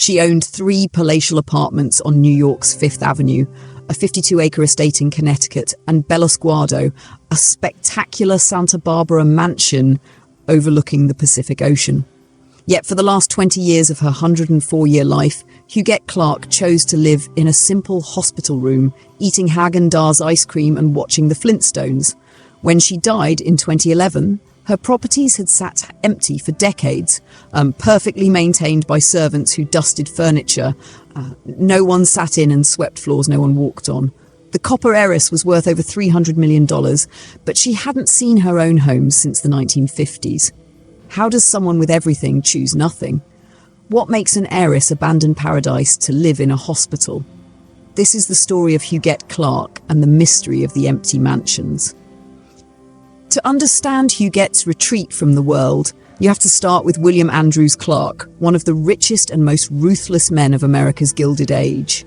She owned 3 palatial apartments on New York's Fifth Avenue, a 52-acre estate in Connecticut, and Bellosguardo, a spectacular Santa Barbara mansion overlooking the Pacific Ocean. Yet for the last 20 years of her 104-year life, Huguette Clark chose to live in a simple hospital room, eating Häagen-Dazs ice cream and watching the Flintstones. When she died in 2011, her properties had sat empty for decades, perfectly maintained by servants who dusted furniture. No one sat in and swept floors no one walked on. The copper heiress was worth over $300 million, but she hadn't seen her own home since the 1950s. How does someone with everything choose nothing? What makes an heiress abandon paradise to live in a hospital? This is the story of Huguette Clark and the mystery of the empty mansions. To understand Huguette's retreat from the world, you have to start with William Andrews Clark, one of the richest and most ruthless men of America's Gilded Age.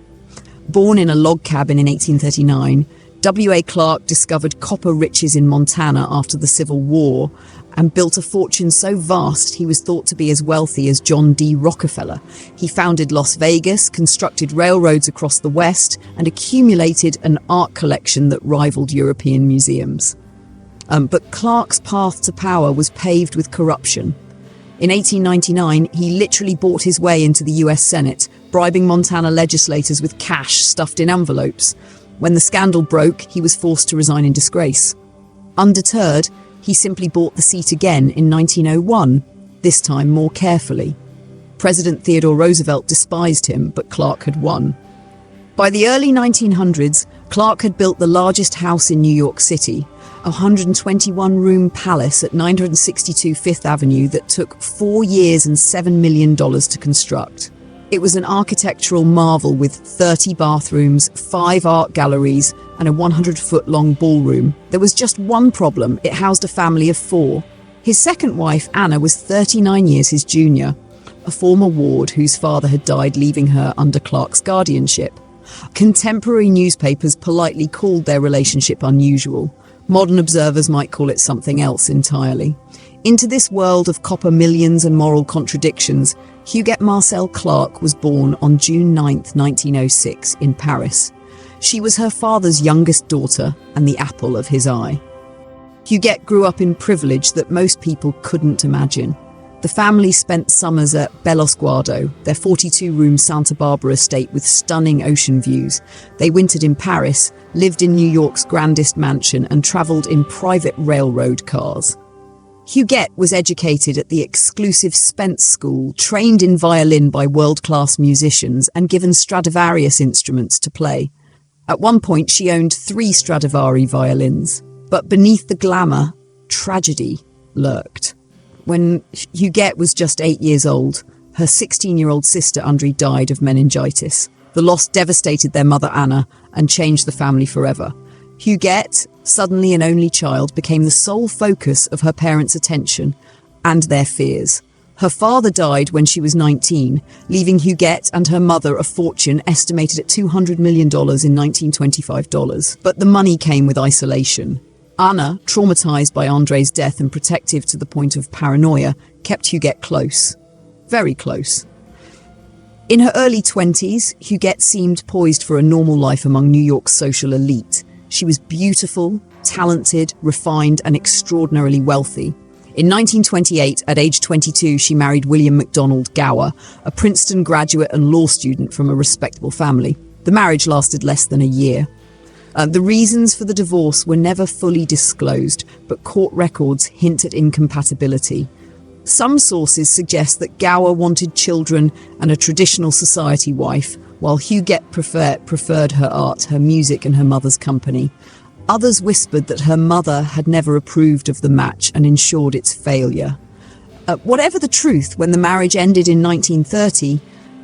Born in a log cabin in 1839, W.A. Clark discovered copper riches in Montana after the Civil War and built a fortune so vast he was thought to be as wealthy as John D. Rockefeller. He founded Las Vegas, constructed railroads across the West, and accumulated an art collection that rivaled European museums. But Clark's path to power was paved with corruption. In 1899, he literally bought his way into the US Senate, bribing Montana legislators with cash stuffed in envelopes. When the scandal broke, he was forced to resign in disgrace. Undeterred, he simply bought the seat again in 1901, this time more carefully. President Theodore Roosevelt despised him, but Clark had won. By the early 1900s, Clark had built the largest house in New York City, a 121-room palace at 962 Fifth Avenue that took 4 years and $7 million to construct. It was an architectural marvel with 30 bathrooms, 5 art galleries, and a 100-foot-long ballroom. There was just one problem: it housed a family of 4. His second wife, Anna, was 39 years his junior, a former ward whose father had died, leaving her under Clark's guardianship. Contemporary newspapers politely called their relationship unusual. Modern observers might call it something else entirely. Into this world of copper millions and moral contradictions, Huguette Marcelle Clark was born on June 9, 1906, in Paris. She was her father's youngest daughter and the apple of his eye. Huguette grew up in privilege that most people couldn't imagine. The family spent summers at Bellosguardo, their 42-room Santa Barbara estate with stunning ocean views. They wintered in Paris, lived in New York's grandest mansion, and travelled in private railroad cars. Huguette was educated at the exclusive Spence School, trained in violin by world-class musicians, and given Stradivarius instruments to play. At one point, she owned 3 Stradivari violins. But beneath the glamour, tragedy lurked. When Huguette was just 8 years old, her 16-year-old sister Andrée died of meningitis. The loss devastated their mother Anna and changed the family forever. Huguette, suddenly an only child, became the sole focus of her parents' attention and their fears. Her father died when she was 19, leaving Huguette and her mother a fortune estimated at $200 million in 1925 dollars. But the money came with isolation. Anna, traumatized by André's death and protective to the point of paranoia, kept Huguette close. Very close. In her early 20s, Huguette seemed poised for a normal life among New York's social elite. She was beautiful, talented, refined, and extraordinarily wealthy. In 1928, at age 22, she married William MacDonald Gower, a Princeton graduate and law student from a respectable family. The marriage lasted less than a year. The reasons for the divorce were never fully disclosed, but court records hint at incompatibility. Some sources suggest that Gower wanted children and a traditional society wife, while Huguette preferred her art, her music, and her mother's company. Others whispered that her mother had never approved of the match and ensured its failure. Whatever the truth, when the marriage ended in 1930,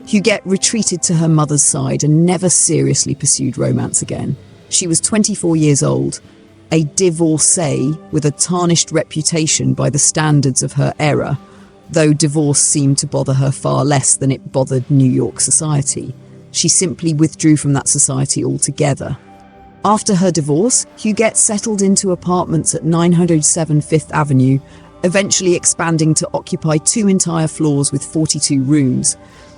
Huguette retreated to her mother's side and never seriously pursued romance again. She was 24 years old, a divorcee with a tarnished reputation by the standards of her era, though divorce seemed to bother her far less than it bothered New York society. She simply withdrew from that society altogether. After her divorce, Huguette settled into apartments at 907 Fifth Avenue, eventually expanding to occupy 2 entire floors with 42 rooms.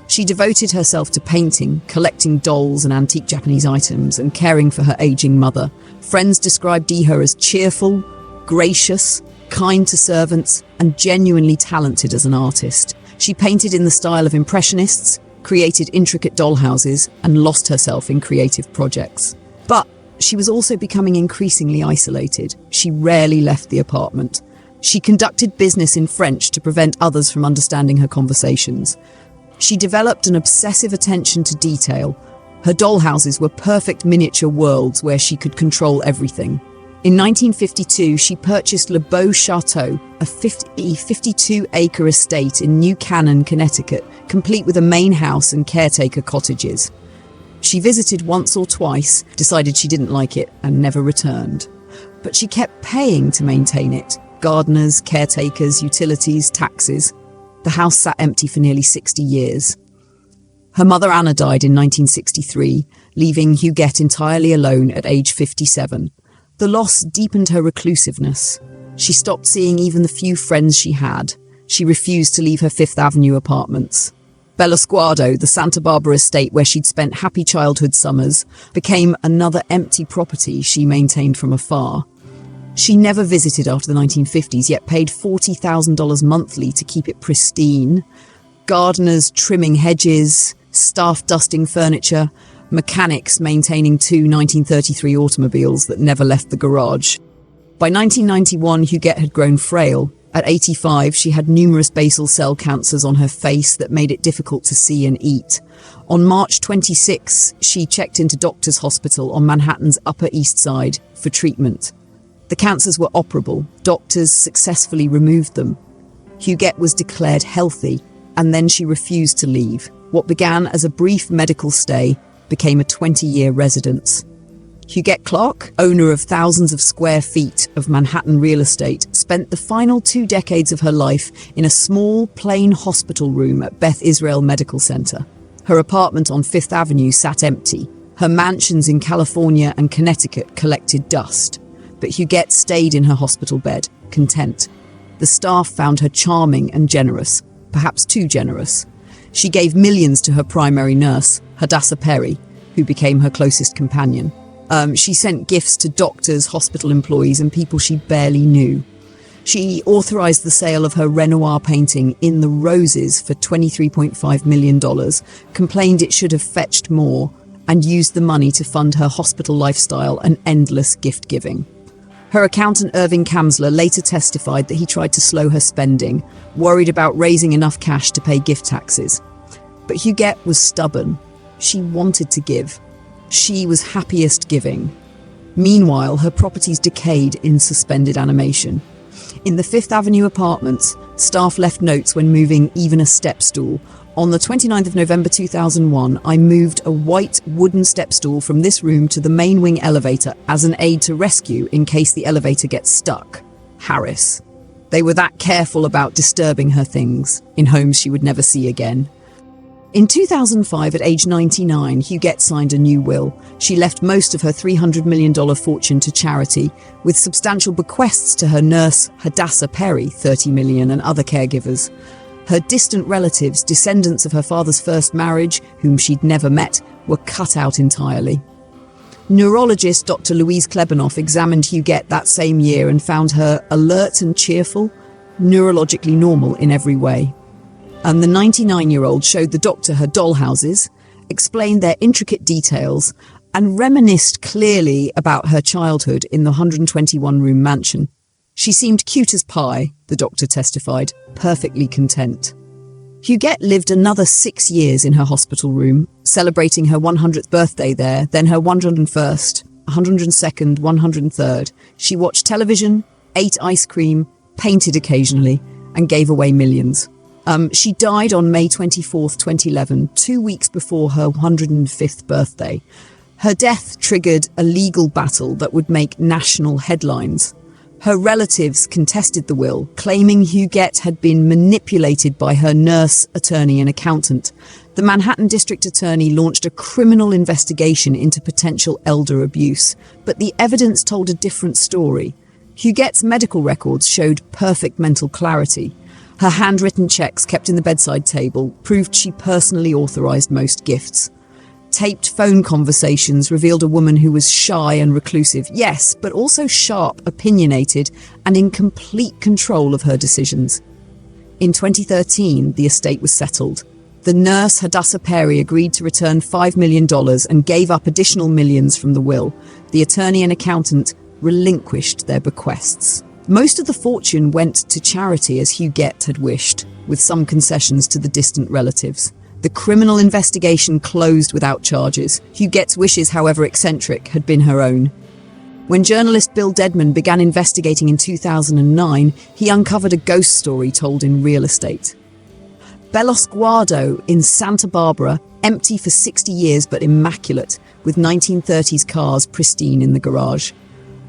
She devoted herself to painting, collecting dolls and antique Japanese items, and caring for her aging mother. Friends described her as cheerful, gracious, kind to servants, and genuinely talented as an artist. She painted in the style of Impressionists, created intricate dollhouses, and lost herself in creative projects. But she was also becoming increasingly isolated. She rarely left the apartment. She conducted business in French to prevent others from understanding her conversations. She developed an obsessive attention to detail. Her dollhouses were perfect miniature worlds where she could control everything. In 1952, she purchased Le Beau Chateau, a 52-acre estate in New Canaan, Connecticut, complete with a main house and caretaker cottages. She visited once or twice, decided she didn't like it, and never returned. But she kept paying to maintain it. Gardeners, caretakers, utilities, taxes. The house sat empty for nearly 60 years. Her mother Anna died in 1963, leaving Huguette entirely alone at age 57. The loss deepened her reclusiveness. She stopped seeing even the few friends she had. She refused to leave her Fifth Avenue apartments. Bella Sguardo, the Santa Barbara estate where she'd spent happy childhood summers, became another empty property she maintained from afar. She never visited after the 1950s, yet paid $40,000 monthly to keep it pristine. Gardeners trimming hedges, staff dusting furniture, mechanics maintaining two 1933 automobiles that never left the garage. By 1991, Huguette had grown frail. At 85, she had numerous basal cell cancers on her face that made it difficult to see and eat. On March 26, she checked into Doctors Hospital on Manhattan's Upper East Side for treatment. The cancers were operable. Doctors successfully removed them. Huguette was declared healthy, and then she refused to leave. What began as a brief medical stay became a 20-year residence. Huguette Clark, owner of thousands of square feet of Manhattan real estate, spent the final 2 decades of her life in a small, plain hospital room at Beth Israel Medical Center. Her apartment on Fifth Avenue sat empty. Her mansions in California and Connecticut collected dust. But Huguette stayed in her hospital bed, content. The staff found her charming and generous, perhaps too generous. She gave millions to her primary nurse, Hadassah Perry, who became her closest companion. She sent gifts to doctors, hospital employees, and people she barely knew. She authorized the sale of her Renoir painting In the Roses for $23.5 million, complained it should have fetched more, and used the money to fund her hospital lifestyle and endless gift-giving. Her accountant Irving Kamsler later testified that he tried to slow her spending, worried about raising enough cash to pay gift taxes. But Huguette was stubborn. She wanted to give. She was happiest giving. Meanwhile, her properties decayed in suspended animation. In the Fifth Avenue apartments, staff left notes when moving even a step stool. On the 29th of November 2001, I moved a white wooden step stool from this room to the main wing elevator as an aid to rescue in case the elevator gets stuck. Heiress. They were that careful about disturbing her things in homes she would never see again. In 2005, at age 99, Huguette signed a new will. She left most of her $300 million fortune to charity, with substantial bequests to her nurse, Hadassah Perry, $30 million, and other caregivers. Her distant relatives, descendants of her father's first marriage, whom she'd never met, were cut out entirely. Neurologist Dr. Louise Klebanoff examined Huguette that same year and found her alert and cheerful, neurologically normal in every way. And the 99-year-old showed the doctor her dollhouses, explained their intricate details, and reminisced clearly about her childhood in the 121-room mansion. She seemed cute as pie, the doctor testified, perfectly content. Huguette lived another 6 years in her hospital room, celebrating her 100th birthday there, then her 101st, 102nd, 103rd. She watched television, ate ice cream, painted occasionally, and gave away millions. She died on May 24th, 2011, 2 weeks before her 105th birthday. Her death triggered a legal battle that would make national headlines. Her relatives contested the will, claiming Huguette had been manipulated by her nurse, attorney, and accountant. The Manhattan District Attorney launched a criminal investigation into potential elder abuse, but the evidence told a different story. Huguette's medical records showed perfect mental clarity. Her handwritten checks kept in the bedside table proved she personally authorized most gifts. Taped phone conversations revealed a woman who was shy and reclusive, yes, but also sharp, opinionated, and in complete control of her decisions. In 2013, the estate was settled. The nurse Hadassah Perry agreed to return $5 million and gave up additional millions from the will. The attorney and accountant relinquished their bequests. Most of the fortune went to charity as Huguette had wished, with some concessions to the distant relatives. The criminal investigation closed without charges. Huguette's wishes, however eccentric, had been her own. When journalist Bill Dedman began investigating in 2009, he uncovered a ghost story told in real estate. Bellosguardo in Santa Barbara, empty for 60 years but immaculate, with 1930s cars pristine in the garage.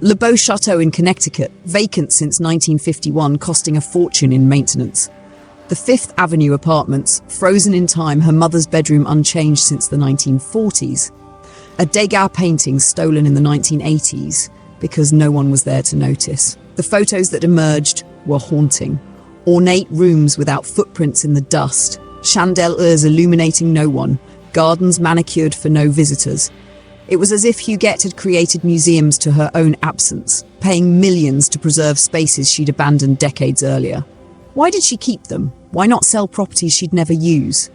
Le Beau Chateau in Connecticut, vacant since 1951, costing a fortune in maintenance. The Fifth Avenue apartments, frozen in time, her mother's bedroom unchanged since the 1940s. A Degas painting stolen in the 1980s because no one was there to notice. The photos that emerged were haunting. Ornate rooms without footprints in the dust, chandeliers illuminating no one, gardens manicured for no visitors. It was as if Huguette had created museums to her own absence, paying millions to preserve spaces she'd abandoned decades earlier. Why did she keep them? Why not sell properties she'd never use?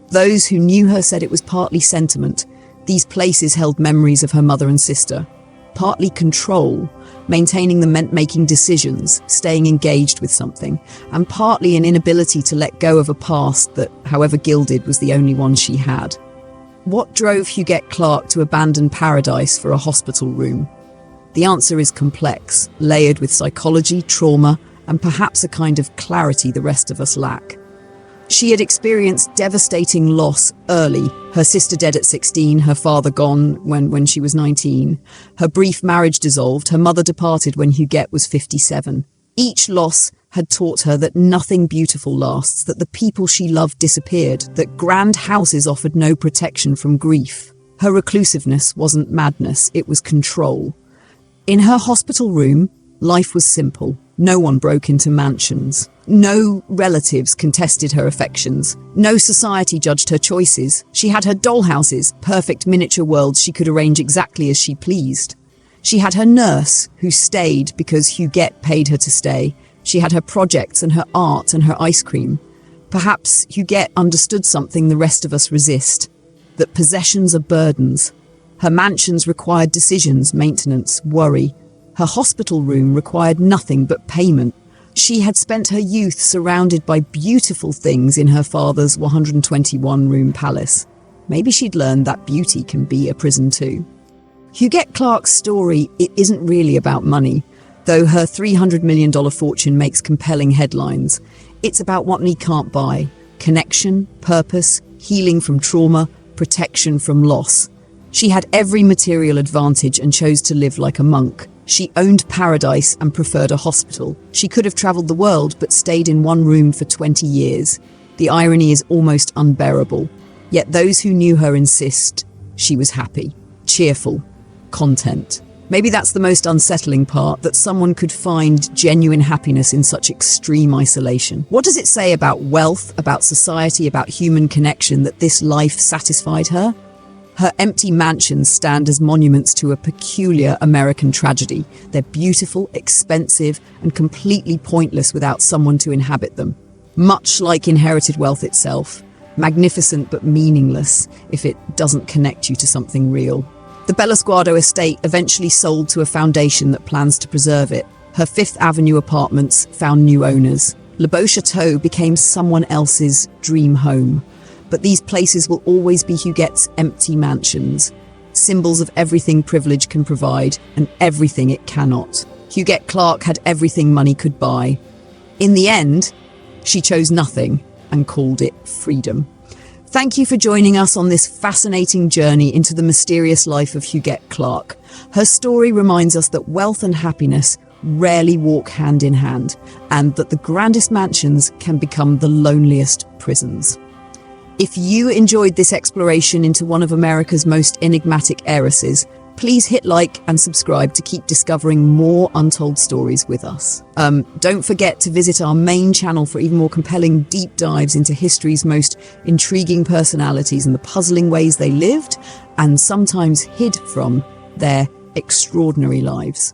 Those who knew her said it was partly sentiment. These places held memories of her mother and sister. Partly control, maintaining them meant making decisions, staying engaged with something, and partly an inability to let go of a past that, however gilded, was the only one she had. What drove Huguette Clark to abandon paradise for a hospital room? The answer is complex, layered with psychology, trauma, and perhaps a kind of clarity the rest of us lack. She had experienced devastating loss early, her sister dead at 16, her father gone when she was 19. Her brief marriage dissolved, her mother departed when Huguette was 57. Each loss had taught her that nothing beautiful lasts, that the people she loved disappeared, that grand houses offered no protection from grief. Her reclusiveness wasn't madness, it was control. In her hospital room, life was simple. No one broke into mansions. No relatives contested her affections. No society judged her choices. She had her dollhouses, perfect miniature worlds she could arrange exactly as she pleased. She had her nurse, who stayed because Huguette paid her to stay. She had her projects and her art and her ice cream. Perhaps Huguette understood something the rest of us resist, that possessions are burdens. Her mansions required decisions, maintenance, worry. Her hospital room required nothing but payment. She had spent her youth surrounded by beautiful things in her father's 121-room palace. Maybe she'd learned that beauty can be a prison too. Huguette Clark's story, it isn't really about money, though her $300 million fortune makes compelling headlines. It's about what money can't buy: connection, purpose, healing from trauma, protection from loss. She had every material advantage and chose to live like a monk. She owned paradise and preferred a hospital. She could have traveled the world but stayed in one room for 20 years. The irony is almost unbearable. Yet those who knew her insist she was happy, cheerful, content. Maybe that's the most unsettling part, that someone could find genuine happiness in such extreme isolation. What does it say about wealth, about society, about human connection that this life satisfied her? Her empty mansions stand as monuments to a peculiar American tragedy. They're beautiful, expensive, and completely pointless without someone to inhabit them. Much like inherited wealth itself, magnificent but meaningless if it doesn't connect you to something real. The Bellosguardo estate eventually sold to a foundation that plans to preserve it. Her Fifth Avenue apartments found new owners. Le Beau Chateau became someone else's dream home. But these places will always be Huguette's empty mansions, symbols of everything privilege can provide and everything it cannot. Huguette Clark had everything money could buy. In the end, she chose nothing and called it freedom. Thank you for joining us on this fascinating journey into the mysterious life of Huguette Clark. Her story reminds us that wealth and happiness rarely walk hand in hand, and that the grandest mansions can become the loneliest prisons. If you enjoyed this exploration into one of America's most enigmatic heiresses, Please hit like and subscribe to keep discovering more untold stories with us. Don't forget to visit our main channel for even more compelling deep dives into history's most intriguing personalities and the puzzling ways they lived and sometimes hid from their extraordinary lives.